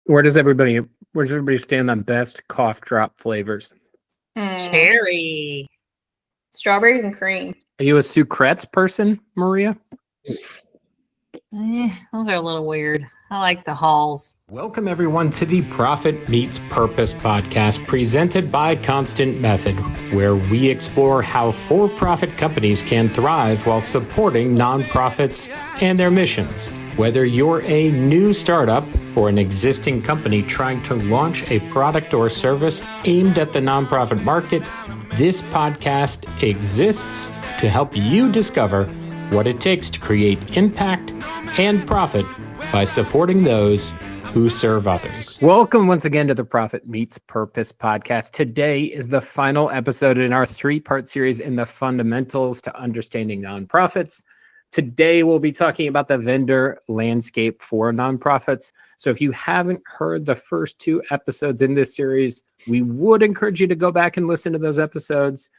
Where does everybody stand on best cough drop flavors? Cherry. Strawberries and cream. Are you a sucrets person, Maria? Those are a little weird. I like the Halls. Welcome, everyone, to the Profit Meets Purpose podcast presented by Constant Method, where we explore how for-profit companies can thrive while supporting nonprofits and their missions. Whether you're a new startup or an existing company trying to launch a product or service aimed at the nonprofit market, this podcast exists to help you discover what it takes to create impact and profit by supporting those who serve others. Welcome once again to the Profit Meets Purpose podcast. Today is the final episode in our three-part series in the fundamentals to understanding nonprofits. Today, we'll be talking about the vendor landscape for nonprofits. So if you haven't heard the first two episodes in this series, we would encourage you to go back and listen to those episodes.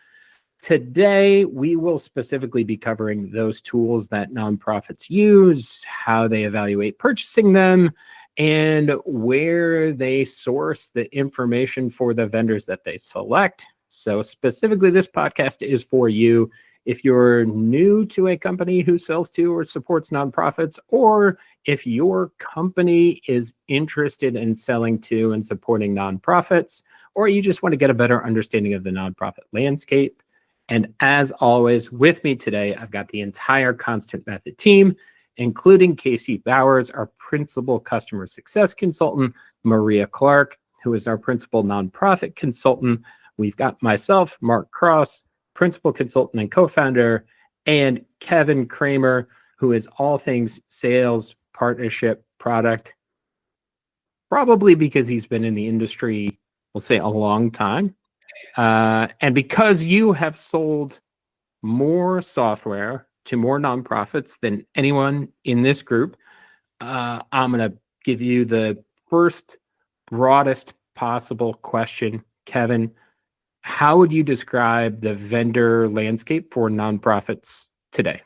Today, we will specifically be covering those tools that nonprofits use, how they evaluate purchasing them, and where they source the information for the vendors that they select. So specifically, this podcast is for you if you're new to a company who sells to or supports nonprofits, or if your company is interested in selling to and supporting nonprofits, or you just want to get a better understanding of the nonprofit landscape. And as always, with me today, I've got the entire Constant Method team, including Casey Bowers, our principal customer success consultant, Maria Clark, who is our principal nonprofit consultant. We've got myself, Mark Cross, principal consultant and co-founder, and Kevin Kramer, who is all things sales, partnership, product, probably because he's been in the industry, we'll say, a long time. And because you have sold more software to more nonprofits than anyone in this group, I'm going to give you the first broadest possible question. Kevin, how would you describe the vendor landscape for nonprofits today?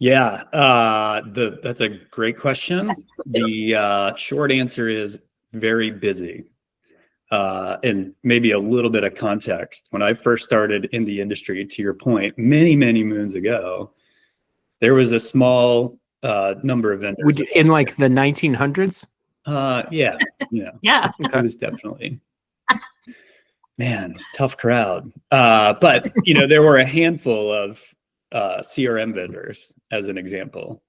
Yeah, that's a great question. The short answer is very busy. And maybe a little bit of context. When I first started in the industry, to your point, many, many moons ago, there was a small number of vendors. In like the 1900s? Yeah. Yeah. It was definitely, man, it's a tough crowd. But, there were a handful of CRM vendors, as an example.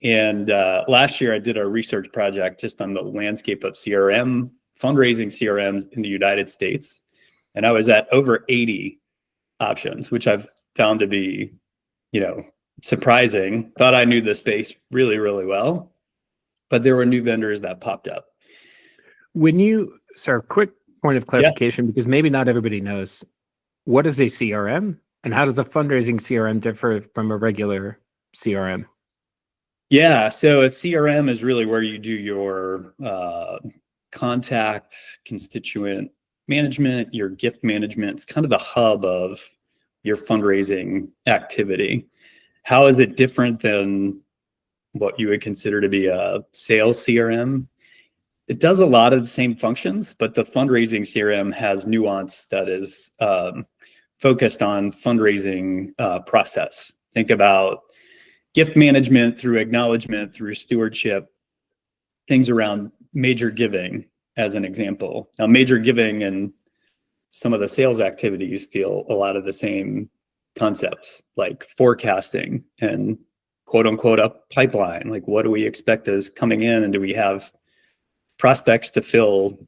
And last year, I did a research project just on the landscape of fundraising CRMs in the United States. And I was at over 80 options, which I've found to be, surprising. Thought I knew the space really, really well, but there were new vendors that popped up. Quick point of clarification, because maybe not everybody knows, what is a CRM and how does a fundraising CRM differ from a regular CRM? Yeah, so a CRM is really where you do your contact, constituent management, your gift management. It's kind of the hub of your fundraising activity. How is it different than what you would consider to be a sales CRM? It does a lot of the same functions, but the fundraising CRM has nuance that is focused on fundraising process. Think about gift management through acknowledgement, through stewardship, things around major giving, as an example. Now, major giving and some of the sales activities feel a lot of the same concepts, like forecasting and quote unquote a pipeline. Like, what do we expect is coming in, and do we have prospects to fill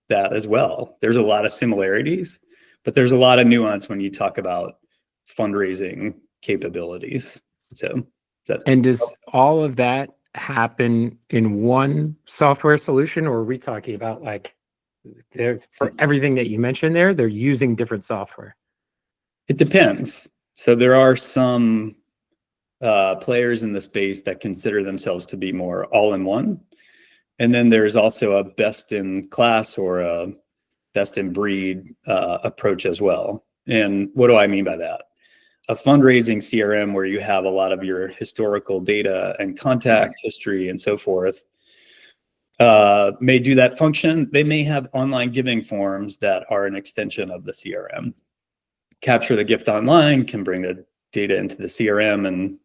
that as well? There's a lot of similarities, but there's a lot of nuance when you talk about fundraising capabilities. And does all of that happen in one software solution, or are we talking about for everything that you mentioned there, they're using different software? It depends. So there are some players in the space that consider themselves to be more all-in-one. And then there's also a best-in-class or a best-in-breed approach as well. And what do I mean by that? A fundraising CRM where you have a lot of your historical data and contact history and so forth may do that function. They may have online giving forms that are an extension of the CRM. Capture the gift online, can bring the data into the CRM, and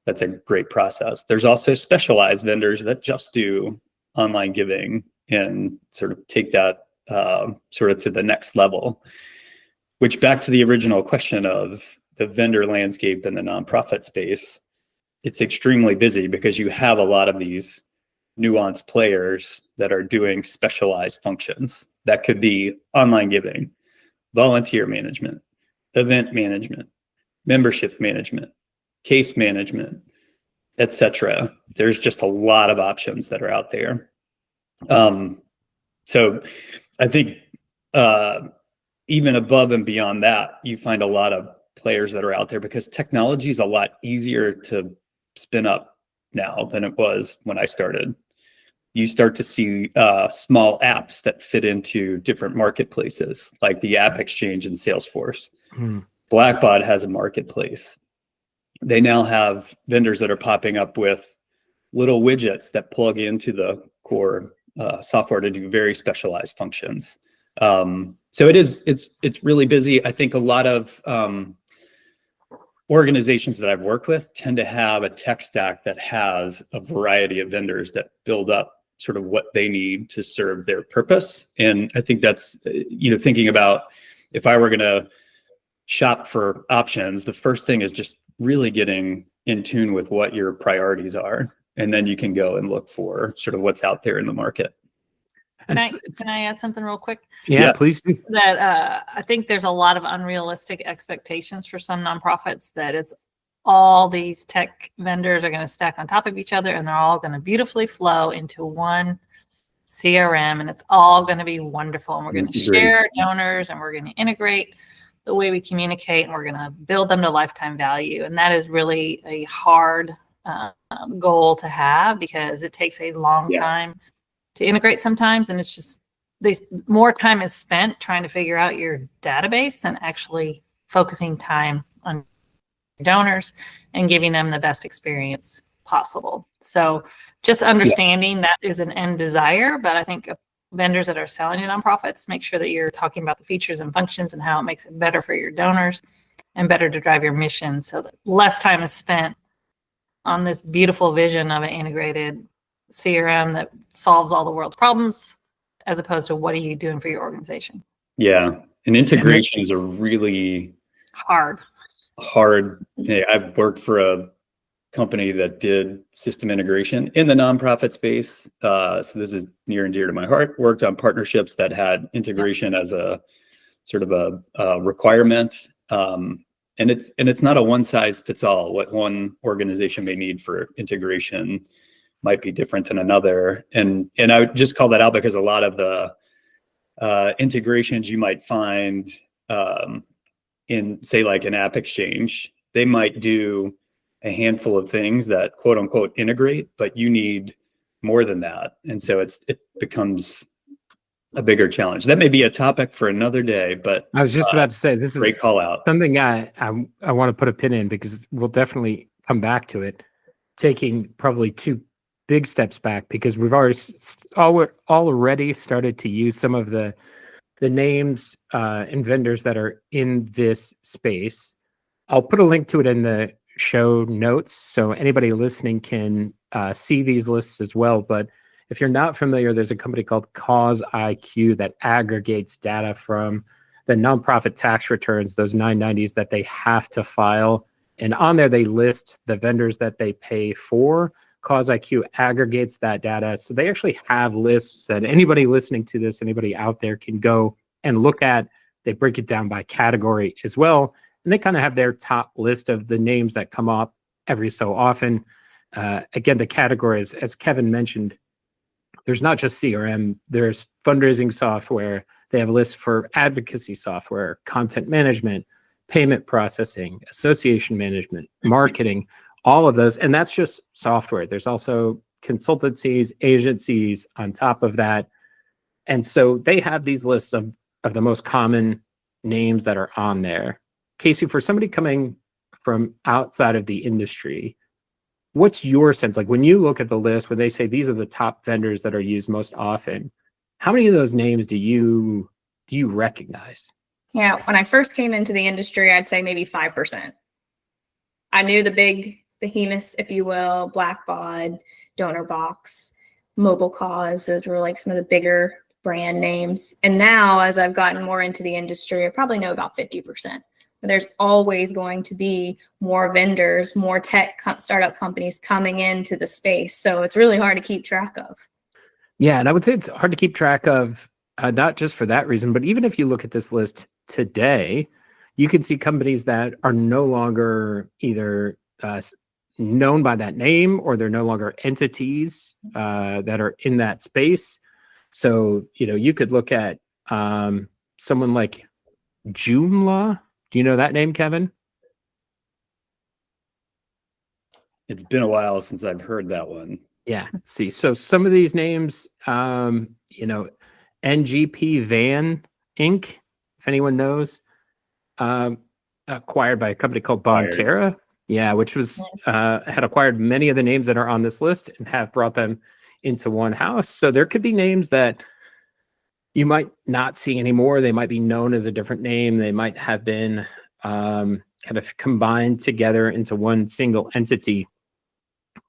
that's a great process. There's also specialized vendors that just do online giving and sort of take that sort of to the next level, which back to the original question of the vendor landscape in the nonprofit space, it's extremely busy because you have a lot of these nuanced players that are doing specialized functions. That could be online giving, volunteer management, event management, membership management, case management, etc. There's just a lot of options that are out there. So I think even above and beyond that, you find a lot of players that are out there because technology is a lot easier to spin up now than it was when I started. You start to see small apps that fit into different marketplaces, like the App Exchange in Salesforce. Blackbaud has a marketplace. They now have vendors that are popping up with little widgets that plug into the core software to do very specialized functions. So it's really busy. I think a lot of organizations that I've worked with tend to have a tech stack that has a variety of vendors that build up sort of what they need to serve their purpose. And I think that's, thinking about if I were going to shop for options, the first thing is just really getting in tune with what your priorities are. And then you can go and look for sort of what's out there in the market. Can I add something real quick? Yeah, please do. That I think there's a lot of unrealistic expectations for some nonprofits that it's all these tech vendors are going to stack on top of each other and they're all going to beautifully flow into one CRM and it's all going to be wonderful. And we're going to share donors and we're going to integrate the way we communicate and we're going to build them to lifetime value. And that is really a hard goal to have because it takes a long time to integrate sometimes. And it's just more time is spent trying to figure out your database than actually focusing time on donors and giving them the best experience possible. So just understanding that is an end desire, but I think vendors that are selling to nonprofits, make sure that you're talking about the features and functions and how it makes it better for your donors and better to drive your mission so that less time is spent on this beautiful vision of an integrated CRM that solves all the world's problems as opposed to what are you doing for your organization? Yeah. And integration is a really hard. I've worked for a company that did system integration in the nonprofit space. So this is near and dear to my heart. Worked on partnerships that had integration as a sort of a requirement. And it's not a one size fits all. What one organization may need for integration might be different than another. And I would just call that out because a lot of the integrations you might find in, say, like an App Exchange, they might do a handful of things that quote unquote integrate, but you need more than that. And so it becomes a bigger challenge. That may be a topic for another day, but I was just about to say, this is great call out. Something I want to put a pin in because we'll definitely come back to it, taking probably two big steps back because we've already started to use some of the names and vendors that are in this space. I'll put a link to it in the show notes so anybody listening can see these lists as well. But if you're not familiar, there's a company called Cause IQ that aggregates data from the nonprofit tax returns, those 990s that they have to file. And on there, they list the vendors that they pay for. Cause IQ aggregates that data. So they actually have lists that anybody listening to this, anybody out there can go and look at. They break it down by category as well. And they kind of have their top list of the names that come up every so often. Again, the categories, as Kevin mentioned, there's not just CRM, there's fundraising software. They have lists for advocacy software, content management, payment processing, association management, marketing, all of those. And that's just software. There's also consultancies, agencies on top of that. And so they have these lists of the most common names that are on there. Casey, for somebody coming from outside of the industry, what's your sense? Like when you look at the list, when they say these are the top vendors that are used most often, how many of those names do you recognize? Yeah, when I first came into the industry, I'd say maybe 5%. I knew the big behemoths, if you will, Blackbaud, DonorBox, Mobile Cause. Those were like some of the bigger brand names. And now, as I've gotten more into the industry, I probably know about 50%. There's always going to be more vendors, more tech startup companies coming into the space. So it's really hard to keep track of. Yeah, and I would say it's hard to keep track of, not just for that reason, but even if you look at this list today, you can see companies that are no longer either known by that name, or they're no longer entities that are in that space. So, you could look at someone like Joomla. Do you know that name, Kevin? It's been a while since I've heard that one. Yeah. See, so some of these names, NGP Van Inc., if anyone knows, acquired by a company called Bonterra. Yeah, which was had acquired many of the names that are on this list and have brought them into one house. So there could be names that you might not see anymore. They might be known as a different name. They might have been kind of combined together into one single entity.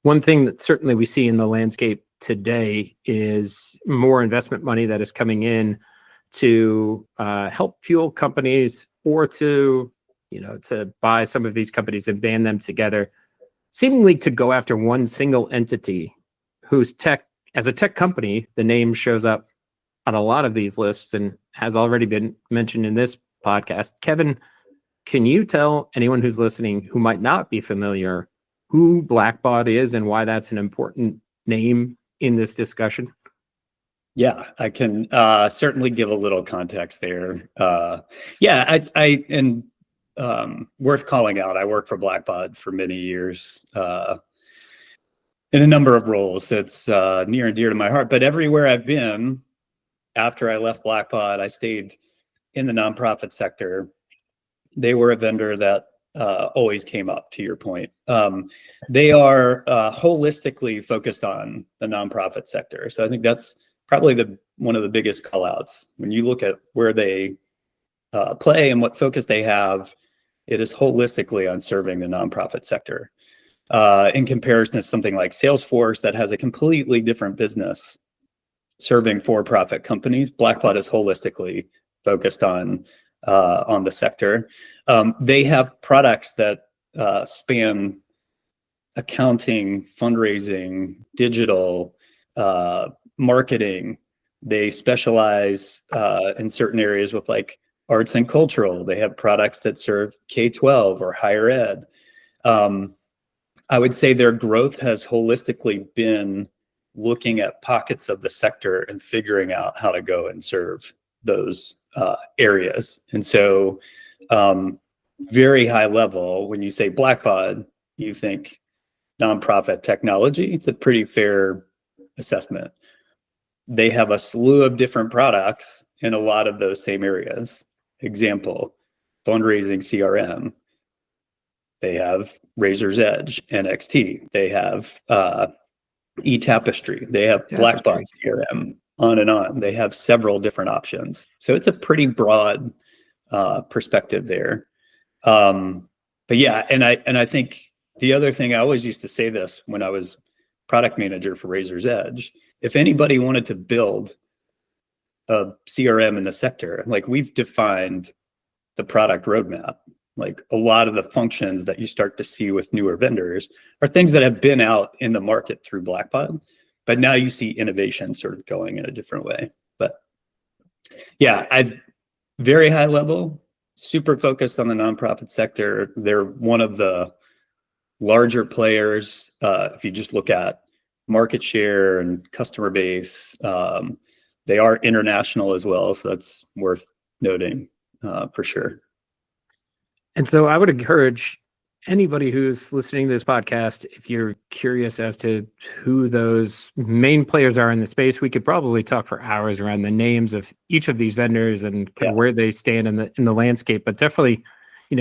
One thing that certainly we see in the landscape today is more investment money that is coming in to help fuel companies, or to buy some of these companies and band them together, seemingly to go after one single entity whose as a tech company, the name shows up on a lot of these lists and has already been mentioned in this podcast. Kevin, can you tell anyone who's listening who might not be familiar who Blackbaud is and why that's an important name in this discussion? Yeah, I can certainly give a little context there. Worth calling out, I worked for Blackbaud for many years in a number of roles. It's near and dear to my heart. But everywhere I've been after I left Blackbaud, I stayed in the nonprofit sector. They were a vendor that always came up, to your point. They are holistically focused on the nonprofit sector. So I think that's probably one of the biggest call outs. When you look at where they play and what focus they have, it is holistically on serving the nonprofit sector. In comparison to something like Salesforce that has a completely different business serving for-profit companies, Blackbaud is holistically focused on the sector. They have products that span accounting, fundraising, digital, marketing. They specialize in certain areas with like arts and cultural. They have products that serve K-12 or higher ed. I would say their growth has holistically been looking at pockets of the sector and figuring out how to go and serve those areas. And so very high level, when you say Blackbaud, you think nonprofit technology. It's a pretty fair assessment. They have a slew of different products in a lot of those same areas. Example, fundraising CRM. They have Razor's Edge, NXT. They have eTapestry. They have Blackbaud CRM, on and on. They have several different options. So it's a pretty broad perspective there. But yeah, and I think the other thing, I always used to say this when I was product manager for Razor's Edge, if anybody wanted to build a CRM in the sector, like we've defined the product roadmap. Like a lot of the functions that you start to see with newer vendors are things that have been out in the market through Blackbaud, but now you see innovation sort of going in a different way. But yeah, very high level, super focused on the nonprofit sector. They're one of the larger players. If you just look at market share and customer base, they are international as well. So that's worth noting for sure. And so I would encourage anybody who's listening to this podcast, if you're curious as to who those main players are in the space, we could probably talk for hours around the names of each of these vendors and where they stand in the landscape. But definitely,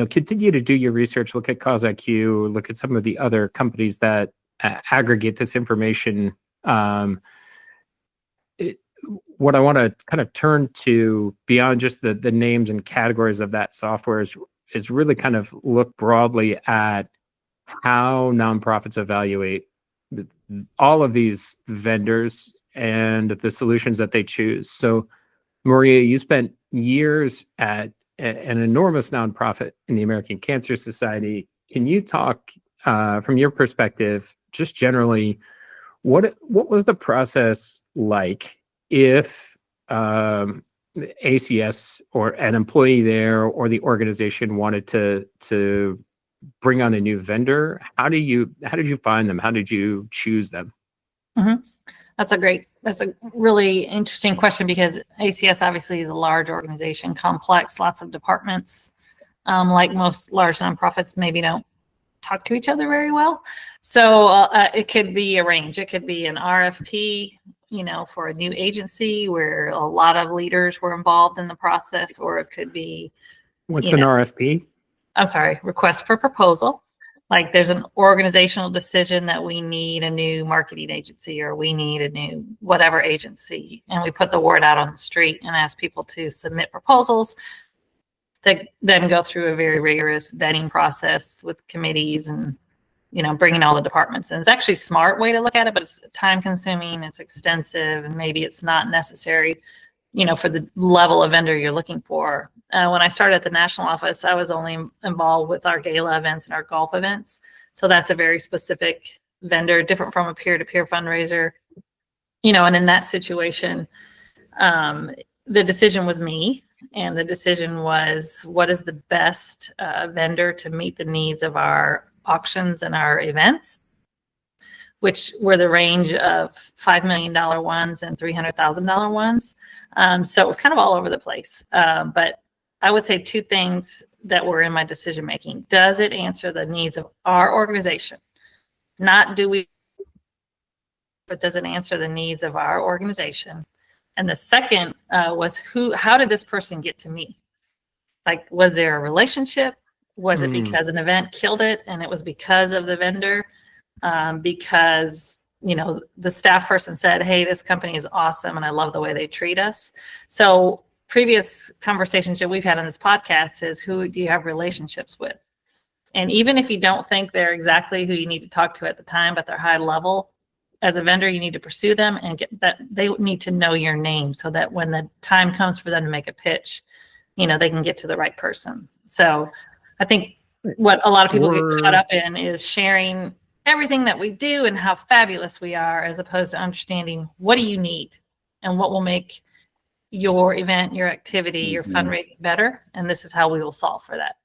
continue to do your research, look at CauseIQ, look at some of the other companies that aggregate this information, what I want to kind of turn to beyond just the names and categories of that software is really kind of look broadly at how nonprofits evaluate all of these vendors and the solutions that they choose. So, Maria, you spent years at an enormous nonprofit in the American Cancer Society. Can you talk from your perspective, just generally, what was the process like if ACS or an employee there or the organization wanted to bring on a new vendor? How did you find them? How did you choose them? Mm-hmm. That's a really interesting question, because ACS obviously is a large organization, complex, lots of departments. Like most large nonprofits, maybe don't talk to each other very well. So it could be a range. It could be an RFP, for a new agency where a lot of leaders were involved in the process, or it could be. What's an RFP? I'm sorry, request for proposal. Like there's an organizational decision that we need a new marketing agency, or we need a new whatever agency. And we put the word out on the street and ask people to submit proposals that then go through a very rigorous vetting process with committees and, bringing all the departments. And it's actually a smart way to look at it, but it's time consuming, it's extensive, and maybe it's not necessary, for the level of vendor you're looking for. When I started at the national office, I was only involved with our gala events and our golf events. So that's a very specific vendor, different from a peer-to-peer fundraiser, and in that situation, the decision was me. And the decision was, what is the best vendor to meet the needs of our auctions and our events, which were the range of $5 million ones and $300,000 ones. So it was kind of all over the place. But I would say two things that were in my decision making. Does it answer the needs of our organization? Not do we, but does it answer the needs of our organization? And the second was how did this person get to me? Like, was there a relationship? Was it because an event killed it and it was because of the vendor? Because, the staff person said, hey, this company is awesome and I love the way they treat us. So previous conversations that we've had on this podcast is, who do you have relationships with? And even if you don't think they're exactly who you need to talk to at the time, but they're high level, as a vendor, you need to pursue them and get that. They need to know your name so that when the time comes for them to make a pitch, they can get to the right person. So I think what a lot of people get caught up in is sharing everything that we do and how fabulous we are, as opposed to understanding, what do you need and what will make your event, your activity, your fundraising better. And this is how we will solve for that.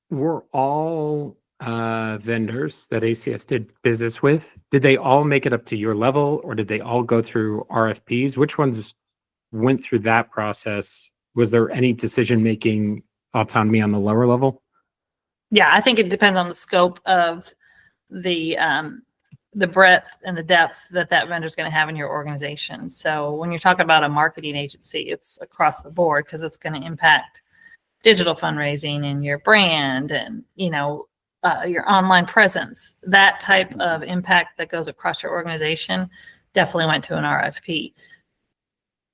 Were all vendors that ACS did business with, did they all make it up to your level, or did they all go through RFPs? Which ones went through that process? Was there any decision-making autonomy on the lower level? Yeah, I think it depends on the scope of the breadth and the depth that vendor is going to have in your organization. So when you're talking about a marketing agency, it's across the board, because it's going to impact digital fundraising and your brand and, your online presence. That type of impact that goes across your organization definitely went to an RFP.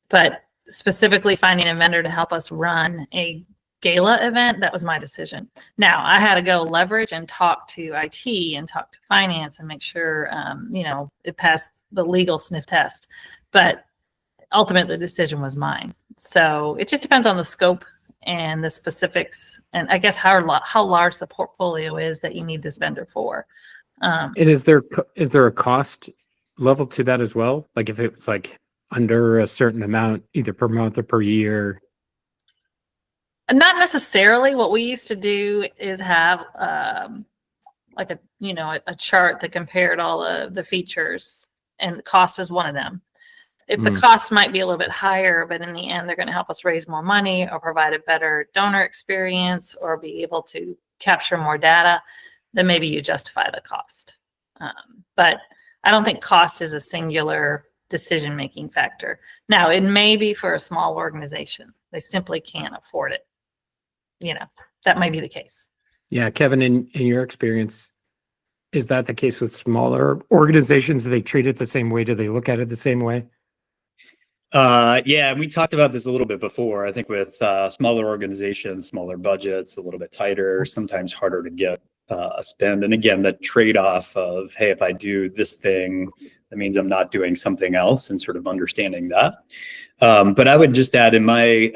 But specifically finding a vendor to help us run a gala event, that was my decision. Now, I had to go leverage and talk to IT and talk to finance and make sure, it passed the legal sniff test. But ultimately, the decision was mine. So it just depends on the scope and the specifics, and I guess how large the portfolio is that you need this vendor for. And is there a cost level to that as well? Like if it's like under a certain amount, either per month or per year? Not necessarily. What we used to do is have like a chart that compared all of the features, and the cost is one of them. If the cost might be a little bit higher, but in the end, they're going to help us raise more money or provide a better donor experience or be able to capture more data, then maybe you justify the cost. But I don't think cost is a singular decision-making factor. Now, it may be for a small organization. They simply can't afford it. That might be the case. Yeah, Kevin, in your experience, Is that the case with smaller organizations? Do they treat it the same way? Do they look at it the same way? Yeah, we talked about this a little bit before. I think with smaller organizations, smaller budgets, a little bit tighter, sometimes harder to get a spend. And again, the trade-off of, hey, if I do this thing, that means I'm not doing something else, and sort of understanding that. But I would just add, in my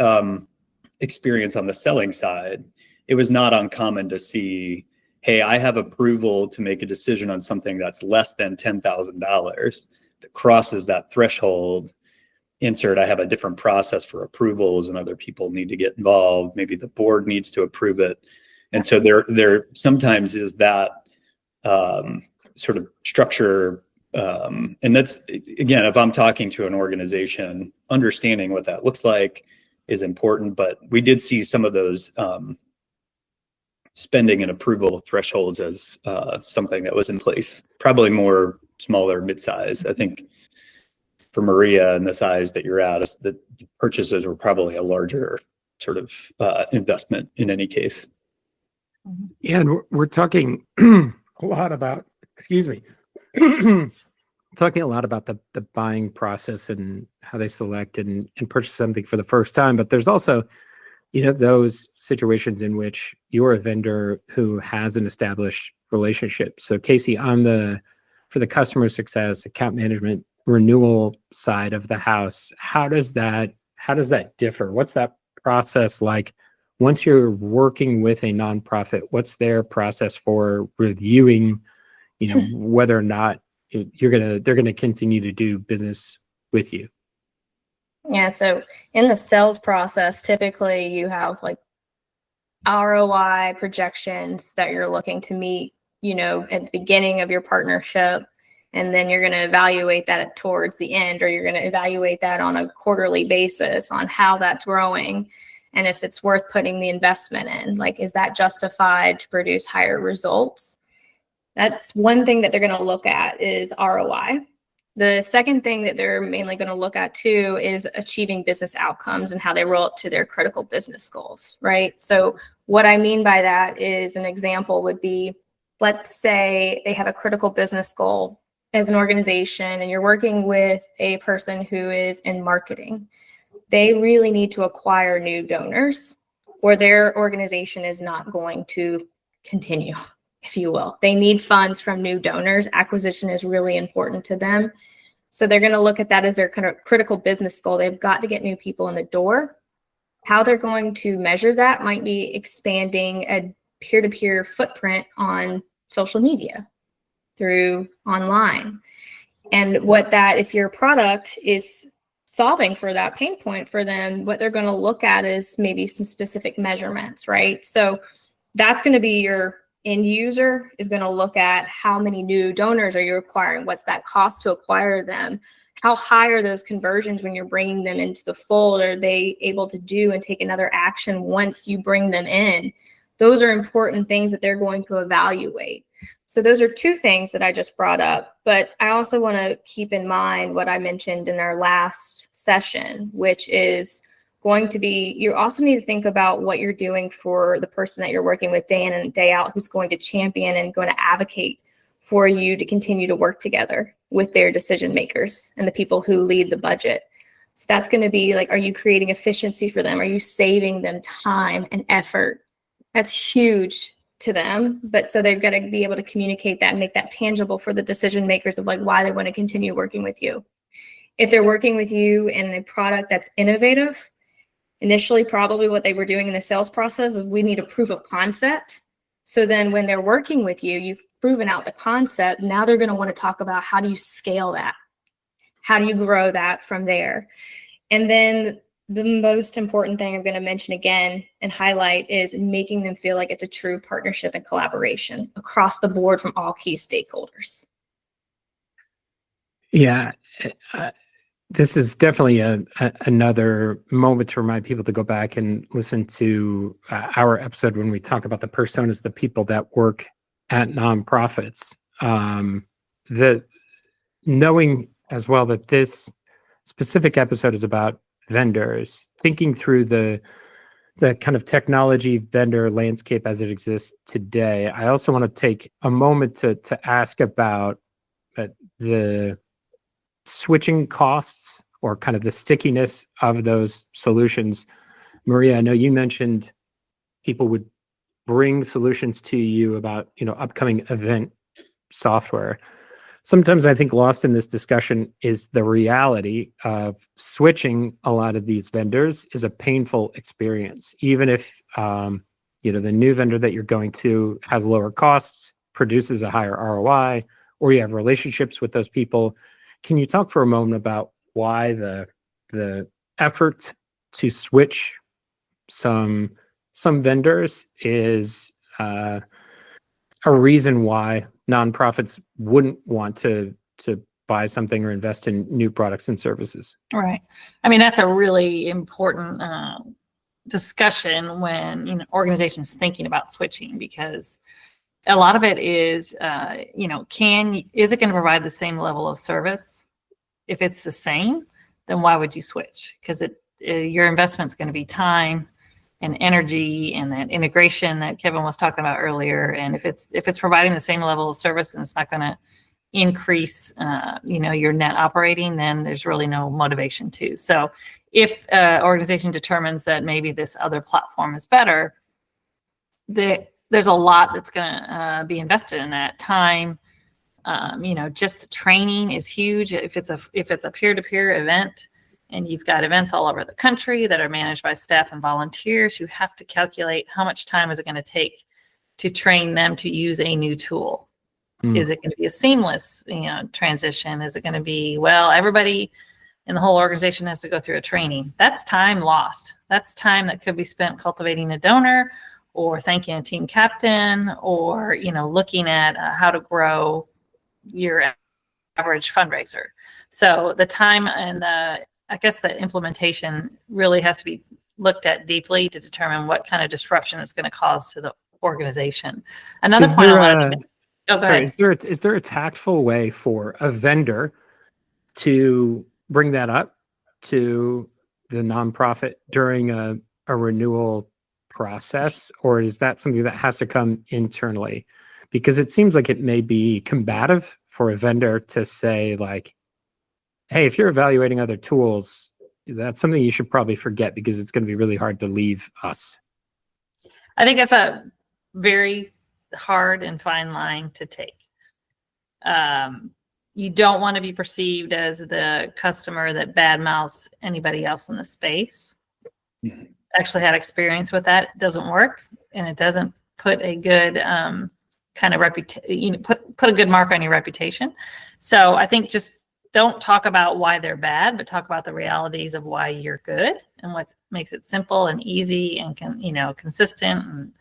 experience on the selling side, it was not uncommon to see, hey, I have approval to make a decision on something that's less than $10,000 that crosses that threshold. Insert, I have a different process for approvals and other people need to get involved. Maybe the board needs to approve it. And so there sometimes is that sort of structure. And that's, again, if I'm talking to an organization, understanding what that looks like is important. But we did see some of those spending and approval thresholds as something that was in place, probably more smaller, mid-size. I think for Maria and the size that you're at, the purchases were probably a larger sort of investment in any case. Yeah, and we're talking a lot about, excuse me, talking a lot about the buying process and how they select and purchase something for the first time. But there's also, those situations in which you're a vendor who has an established relationship. So Casey, for the customer success, account management, renewal side of the house, how does that differ? What's that process like? Once you're working with a nonprofit, what's their process for reviewing, whether or not they're gonna continue to do business with you? Yeah, so in the sales process, typically you have like ROI projections that you're looking to meet, at the beginning of your partnership. And then you're going to evaluate that towards the end, or you're going to evaluate that on a quarterly basis on how that's growing. And if it's worth putting the investment in, like, is that justified to produce higher results? That's one thing that they're going to look at is ROI. The second thing that they're mainly going to look at too is achieving business outcomes and how they roll up to their critical business goals, right? So what I mean by that is, an example would be, let's say they have a critical business goal as an organization and you're working with a person who is in marketing. They really need to acquire new donors or their organization is not going to continue, if you will. They need funds from new donors. Acquisition is really important to them. So they're going to look at that as their kind of critical business goal. They've got to get new people in the door. How they're going to measure that might be expanding a peer-to-peer footprint on social media, through online. And if your product is solving for that pain point for them, what they're going to look at is maybe some specific measurements, right? So that's going to be your end user is going to look at how many new donors are you acquiring? What's that cost to acquire them? How high are those conversions when you're bringing them into the fold? Are they able to do and take another action once you bring them in? Those are important things that they're going to evaluate. So those are two things that I just brought up, but I also want to keep in mind what I mentioned in our last session, which is going to be, you also need to think about what you're doing for the person that you're working with day in and day out, who's going to champion and going to advocate for you to continue to work together with their decision makers and the people who lead the budget. So that's going to be like, are you creating efficiency for them? Are you saving them time and effort? That's huge to them, but so they've got to be able to communicate that and make that tangible for the decision makers of like why they want to continue working with you. If they're working with you in a product that's innovative, initially probably what they were doing in the sales process is we need a proof of concept. So then when they're working with you, you've proven out the concept. Now they're going to want to talk about how do you scale that? How do you grow that from there? And then the most important thing I'm going to mention again and highlight is making them feel like it's a true partnership and collaboration across the board from all key stakeholders. Yeah, this is definitely another moment to remind people to go back and listen to our episode when we talk about the personas, the people that work at nonprofits. Knowing as well that this specific episode is about vendors, thinking through the the kind of technology vendor landscape as it exists today, I also want to take a moment to ask about the switching costs or kind of the stickiness of those solutions. Maria, I know you mentioned people would bring solutions to you about, upcoming event software. Sometimes I think lost in this discussion is the reality of switching a lot of these vendors is a painful experience. Even if, the new vendor that you're going to has lower costs, produces a higher ROI, or you have relationships with those people. Can you talk for a moment about why the effort to switch some vendors is a reason why nonprofits wouldn't want to buy something or invest in new products and services? Right. I mean, that's a really important discussion when organizations thinking about switching, because a lot of it is, is it going to provide the same level of service? If it's the same, then why would you switch? Because your investment's going to be time and energy and that integration that Kevin was talking about earlier. And if it's providing the same level of service and it's not going to increase, your net operating, then there's really no motivation to. So if an organization determines that maybe this other platform is better, there's a lot that's going to be invested in that time. Just the training is huge. If it's a peer-to-peer event and you've got events all over the country that are managed by staff and volunteers, you have to calculate how much time is it going to take to train them to use a new tool. Is it going to be a seamless, transition? Is it going to be, everybody in the whole organization has to go through a training? That's time lost. That's time that could be spent cultivating a donor or thanking a team captain or, looking at how to grow your average fundraiser. So the time and the implementation really has to be looked at deeply to determine what kind of disruption it's going to cause to the organization. Another point I wanted to make. Oh, go ahead. Is there a tactful way for a vendor to bring that up to the nonprofit during a renewal process, or is that something that has to come internally? Because it seems like it may be combative for a vendor to say, like, hey, if you're evaluating other tools, that's something you should probably forget because it's going to be really hard to leave us. I think that's a very hard and fine line to take. You don't want to be perceived as the customer that badmouths anybody else in the space. Mm-hmm. Actually had experience with that. It doesn't work, and it doesn't put a good kind of reputation. Put a good mark on your reputation. So I think just don't talk about why they're bad, but talk about the realities of why you're good and what makes it simple and easy and consistent. And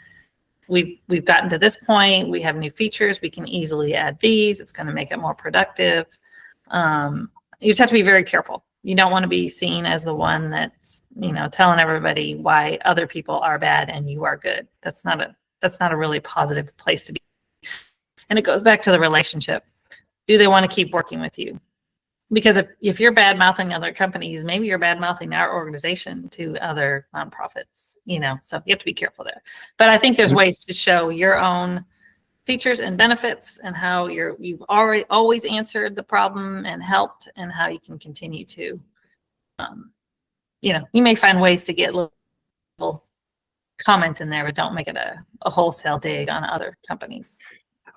we've gotten to this point. We have new features. We can easily add these. It's going to make it more productive. You just have to be very careful. You don't want to be seen as the one that's, telling everybody why other people are bad and you are good. That's not a really positive place to be. And it goes back to the relationship. Do they want to keep working with you? Because if you're bad mouthing other companies, maybe you're bad mouthing our organization to other nonprofits, so you have to be careful there. But I think there's ways to show your own features and benefits and how you've already always answered the problem and helped, and how you can continue to, you may find ways to get little comments in there, but don't make it a wholesale dig on other companies.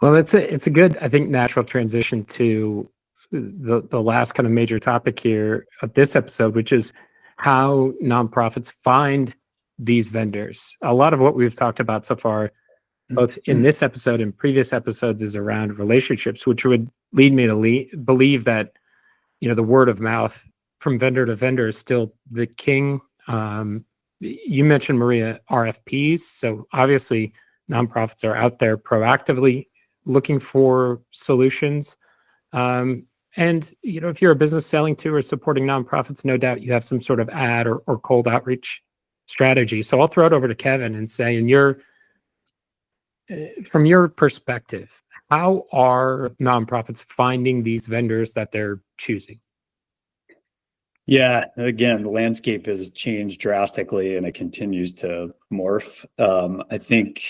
Well, it's a good, I think, natural transition to the last kind of major topic here of this episode, which is how nonprofits find these vendors. A lot of what we've talked about so far, both in this episode and previous episodes, is around relationships, which would lead me to believe that, the word of mouth from vendor to vendor is still the king. You mentioned, Maria, RFPs. So obviously nonprofits are out there proactively looking for solutions. And, if you're a business selling to or supporting nonprofits, no doubt you have some sort of ad or cold outreach strategy. So I'll throw it over to Kevin and say, from your perspective, how are nonprofits finding these vendors that they're choosing? Yeah, again, the landscape has changed drastically and it continues to morph. I think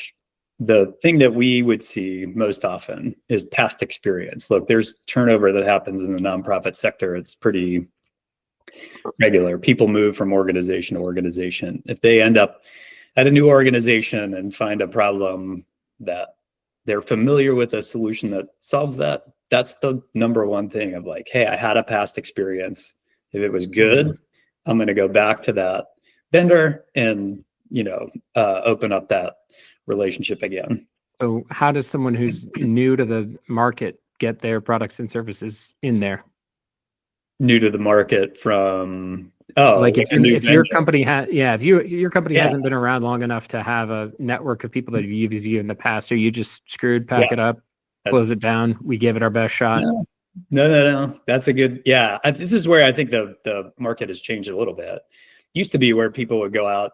the thing that we would see most often is past experience. Look, there's turnover that happens in the nonprofit sector. It's pretty regular. People move from organization to organization. If they end up at a new organization and find a problem that they're familiar with, a solution that solves that, that's the number one thing of like, hey, I had a past experience. If it was good, I'm going to go back to that vendor and, open up that relationship again. So how does someone who's new to the market get their products and services in there? New to the market from, like if your vendor. company your company hasn't been around long enough to have a network of people that have used you in the past, are you just screwed, pack it up, close it down, we give it our best shot? No. That's a good, this is where I think the market has changed a little bit. Used to be where people would go out,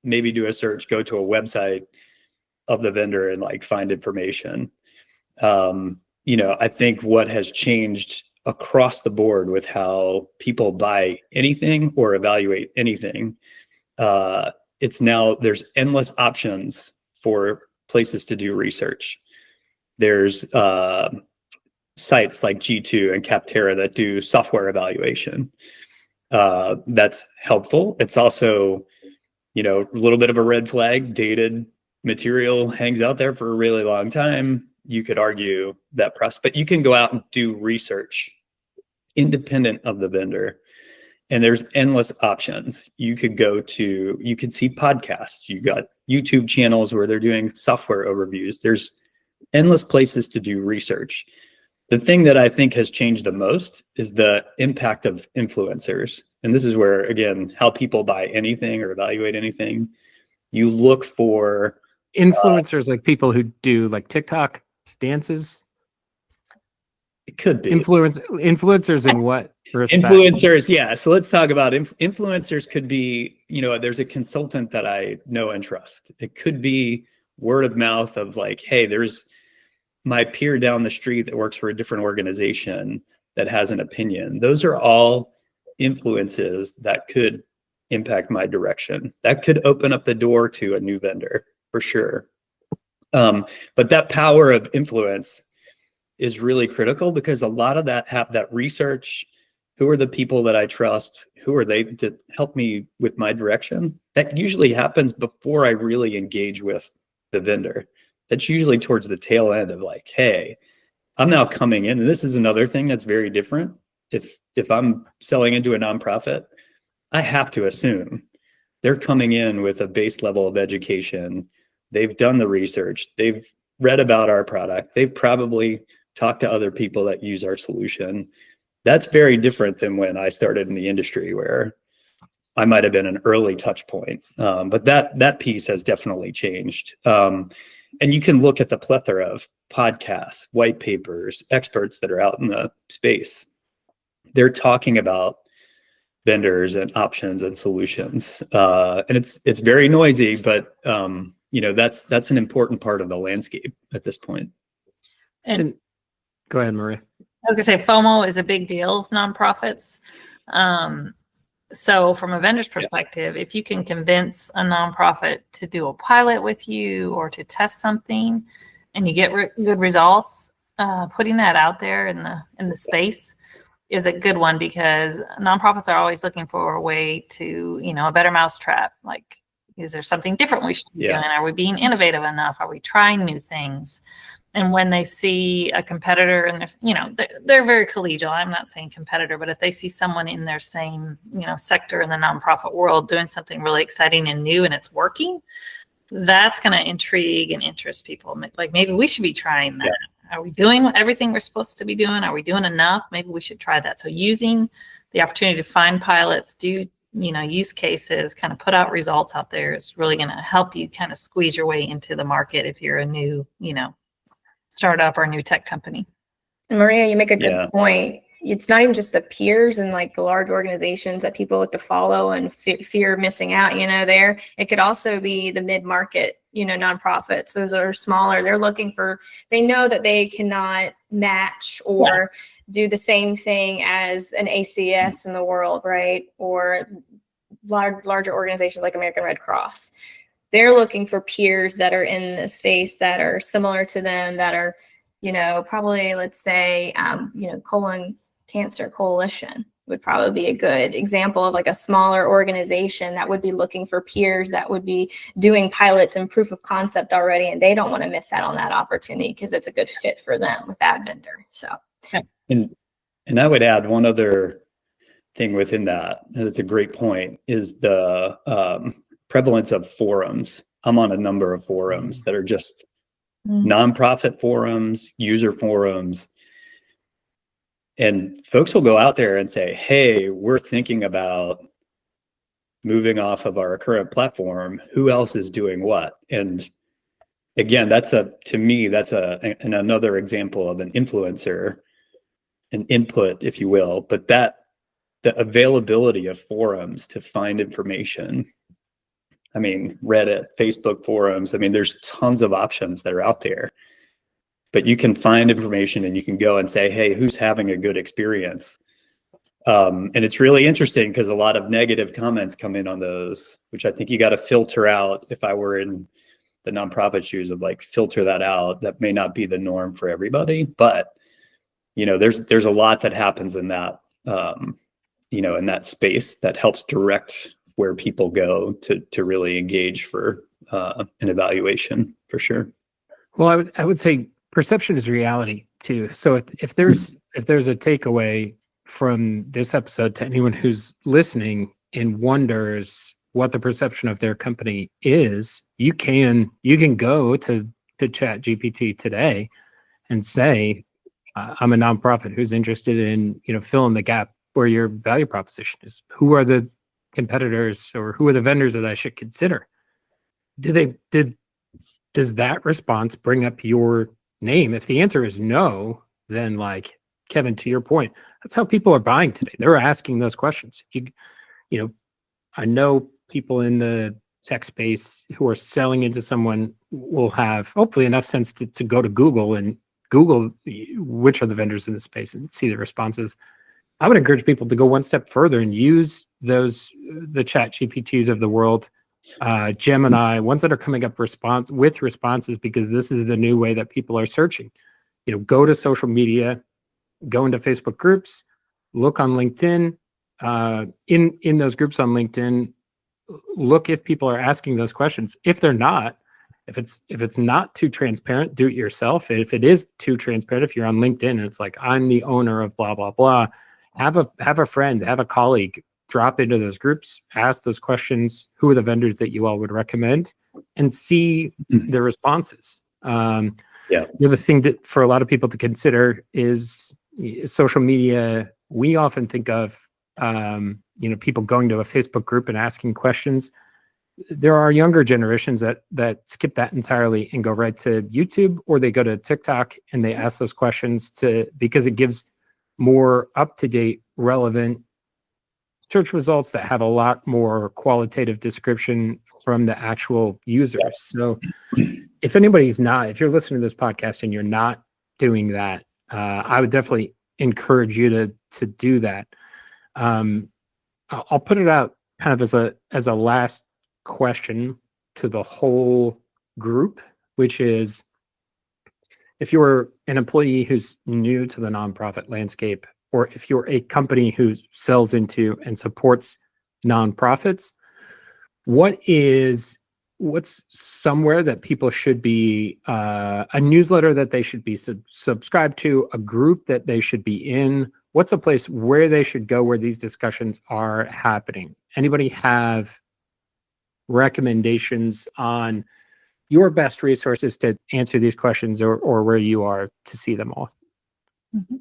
maybe do a search, go to a website of the vendor and like find information. I think what has changed across the board with how people buy anything or evaluate anything, it's now there's endless options for places to do research. There's sites like G2 and Capterra that do software evaluation. That's helpful. It's also, a little bit of a red flag. Dated material hangs out there for a really long time. You could argue that but you can go out and do research independent of the vendor. And there's endless options. You could see podcasts. You got YouTube channels where they're doing software overviews. There's endless places to do research. The thing that I think has changed the most is the impact of influencers. And this is where, again, how people buy anything or evaluate anything. You look for influencers, like people who do like TikTok dances. It could be influencers in what respect? Influencers, yeah. So let's talk about influencers. Could be, there's a consultant that I know and trust. It could be word of mouth of like, hey, there's my peer down the street that works for a different organization that has an opinion. Those are all influences that could impact my direction. That could open up the door to a new vendor for sure. But that power of influence is really critical because a lot of that research, who are the people that I trust, who are they to help me with my direction, that usually happens before I really engage with the vendor. That's usually towards the tail end of like, hey, I'm now coming in. And this is another thing that's very different. If I'm selling into a nonprofit, I have to assume they're coming in with a base level of education. They've done the research. They've read about our product. They've probably talked to other people that use our solution. That's very different than when I started in the industry, where I might have been an early touch point. But that piece has definitely changed. And you can look at the plethora of podcasts, white papers, experts that are out in the space. They're talking about vendors and options and solutions. And it's very noisy, but that's an important part of the landscape at this point. And go ahead, Maria. I was gonna say FOMO is a big deal with nonprofits. So from a vendor's perspective, if you can convince a nonprofit to do a pilot with you or to test something and you get good results, putting that out there in the space is a good one, because nonprofits are always looking for a way to, a better mousetrap. Like, is there something different we should be doing? Are we being innovative enough? Are we trying new things? And when they see a competitor and they're very collegial, I'm not saying competitor, but if they see someone in their same, sector in the nonprofit world doing something really exciting and new and it's working, that's going to intrigue and interest people. Like, maybe we should be trying that. Yeah. Are we doing everything we're supposed to be doing? Are we doing enough? Maybe we should try that. So using the opportunity to find pilots, do use cases, kind of put out results out there is really going to help you kind of squeeze your way into the market if you're a new, startup or a new tech company. And Maria, you make a good point. It's not even just the peers and like the large organizations that people look to follow and fear missing out, there. It could also be the mid-market, nonprofits. Those are smaller. They're looking they know that they cannot match or do the same thing as an ACS in the world, right? Or larger organizations like American Red Cross. They're looking for peers that are in the space that are similar to them, that are, probably, let's say, Colon Cancer Coalition would probably be a good example of like a smaller organization that would be looking for peers that would be doing pilots and proof of concept already, and they don't want to miss out on that opportunity because it's a good fit for them with that vendor. So, and I would add one other thing within that, and it's a great point, is the prevalence of forums. I'm on a number of forums that are just nonprofit forums, user forums. And folks will go out there and say, hey, we're thinking about moving off of our current platform. Who else is doing what? And again, to me, that's another example of an influencer, an input, if you will. But the availability of forums to find information, I mean, Reddit, Facebook forums, I mean, there's tons of options that are out there. But you can find information and you can go and say, hey, who's having a good experience? And it's really interesting because a lot of negative comments come in on those, which I think you got to filter out. If I were in the nonprofit shoes of like filter that out, that may not be the norm for everybody. But, there's a lot that happens in that, in that space that helps direct where people go to really engage for an evaluation, for sure. Well, I would say perception is reality too. So if there's a takeaway from this episode to anyone who's listening and wonders what the perception of their company is, you can go to ChatGPT today and say, I'm a nonprofit who's interested in fill in the gap where your value proposition is. Who are the competitors or who are the vendors that I should consider? Does that response bring up your name? If the answer is no, then like Kevin, to your point, that's how people are buying today. They're asking those questions. I know people in the tech space who are selling into someone will have hopefully enough sense to go to Google and Google which are the vendors in the space and see the responses. I would encourage people to go one step further and use the chat GPTs of the world, Gemini, ones that are coming up with responses, because this is the new way that people are searching. Go to social media, go into Facebook groups, look on LinkedIn. In those groups on LinkedIn, look if people are asking those questions. If they're not, if it's not too transparent, do it yourself. If it is too transparent, if you're on LinkedIn and it's like, I'm the owner of blah blah blah, have a friend, have a colleague drop into those groups, ask those questions. Who are the vendors that you all would recommend, and see the responses. The other thing that for a lot of people to consider is social media. We often think of people going to a Facebook group and asking questions. There are younger generations that skip that entirely and go right to YouTube, or they go to TikTok and they ask those questions because it gives more up-to-date, relevant search results that have a lot more qualitative description from the actual users. So if you're listening to this podcast and you're not doing that, I would definitely encourage you to do that. I'll put it out kind of as a last question to the whole group, which is, if you're an employee who's new to the nonprofit landscape, or if you're a company who sells into and supports nonprofits, what's somewhere that people should be, a newsletter that they should be subscribed to, a group that they should be in? What's a place where they should go where these discussions are happening? Anybody have recommendations on your best resources to answer these questions, or where you are to see them all? Mm-hmm.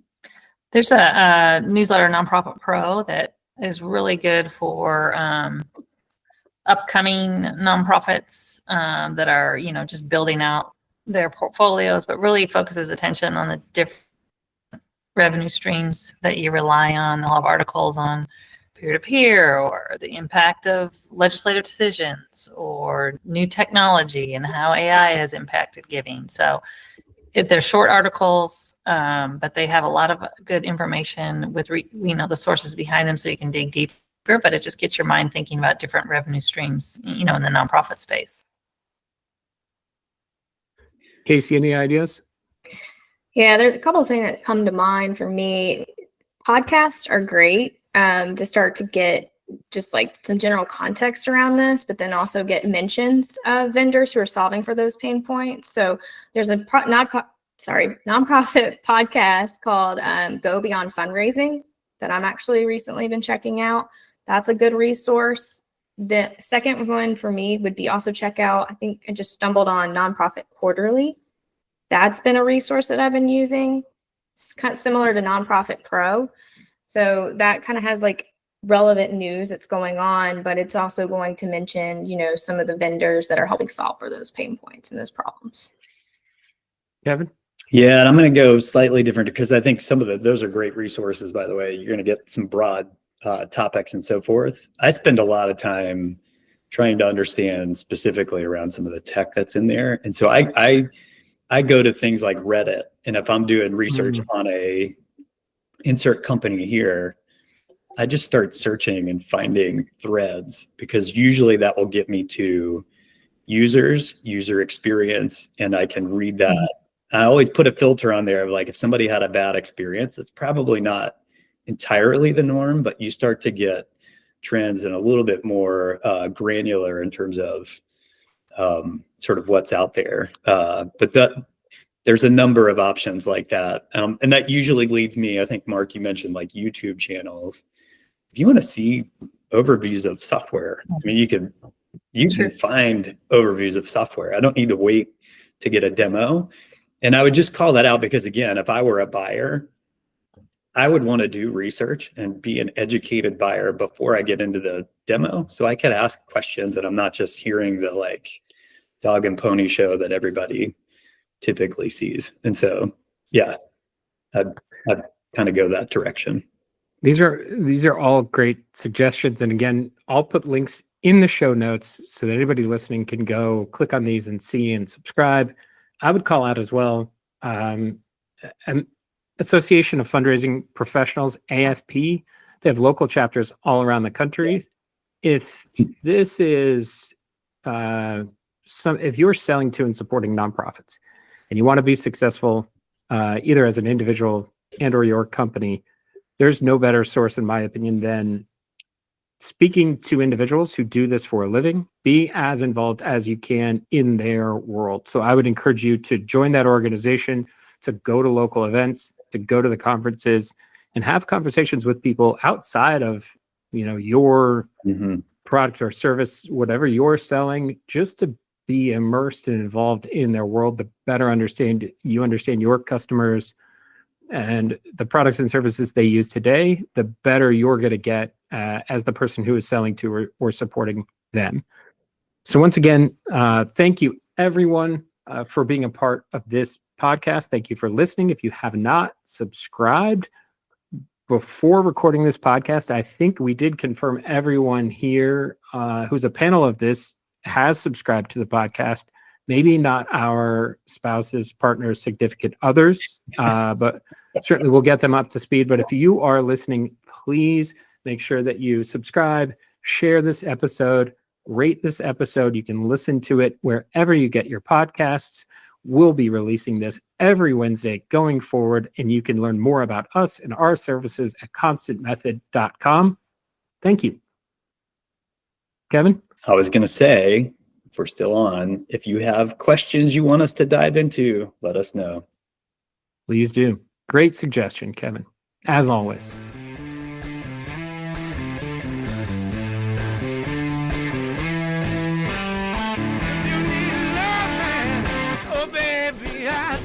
There's a newsletter, Nonprofit Pro, that is really good for upcoming nonprofits that are, just building out their portfolios, but really focuses attention on the different revenue streams that you rely on. They'll have articles on peer-to-peer, or the impact of legislative decisions, or new technology and how AI has impacted giving. So they're short articles, but they have a lot of good information with the sources behind them, so you can dig deeper. But it just gets your mind thinking about different revenue streams, in the nonprofit space. Casey, any ideas? Yeah, there's a couple of things that come to mind for me. Podcasts are great to start to get just like some general context around this, but then also get mentions of vendors who are solving for those pain points. So there's a nonprofit podcast called Go Beyond Fundraising that I'm actually recently been checking out. That's a good resource. The second one for me would be also check out, I think I just stumbled on Nonprofit Quarterly. That's been a resource that I've been using. It's kind of similar to Nonprofit Pro. So that kind of has like relevant news that's going on, but it's also going to mention, some of the vendors that are helping solve for those pain points and those problems. Kevin? Yeah, and I'm going to go slightly different because I think some of those are great resources, by the way. You're going to get some broad topics and so forth. I spend a lot of time trying to understand specifically around some of the tech that's in there. And so I go to things like Reddit, and if I'm doing research on a insert company here, I just start searching and finding threads, because usually that will get me to user experience, and I can read that. I always put a filter on there of like, if somebody had a bad experience, it's probably not entirely the norm, but you start to get trends and a little bit more granular in terms of sort of what's out there. But there's a number of options like that. And that usually leads me, I think, Mark, you mentioned like YouTube channels. If you want to see overviews of software, I mean, you can find overviews of software. I don't need to wait to get a demo. And I would just call that out because, again, if I were a buyer, I would want to do research and be an educated buyer before I get into the demo. So I could ask questions and I'm not just hearing the like dog and pony show that everybody typically sees. And so, yeah, I'd kind of go that direction. These are all great suggestions. And again, I'll put links in the show notes so that anybody listening can go click on these and see and subscribe. I would call out as well, an Association of Fundraising Professionals, AFP. They have local chapters all around the country. If this is if you're selling to and supporting nonprofits and you want to be successful, either as an individual and or your company, there's no better source, in my opinion, than speaking to individuals who do this for a living. Be as involved as you can in their world. So I would encourage you to join that organization, to go to local events, to go to the conferences, and have conversations with people outside of, your product or service, whatever you're selling, just to be immersed and involved in their world, the better understand your customers and the products and services they use today, the better you're going to get as the person who is selling to or supporting them. So once again, thank you everyone for being a part of this podcast. Thank you for listening. If you have not subscribed before recording this podcast, I think we did confirm everyone here who's a panel of this has subscribed to the podcast. Maybe not our spouses, partners, significant others, but certainly we'll get them up to speed. But if you are listening, please make sure that you subscribe, share this episode, rate this episode. You can listen to it wherever you get your podcasts. We'll be releasing this every Wednesday going forward, and you can learn more about us and our services at constantmethod.com. Thank you. Kevin? I was going to say, if we're still on, if you have questions you want us to dive into, let us know. Please do. Great suggestion, Kevin, as always. Oh, baby, I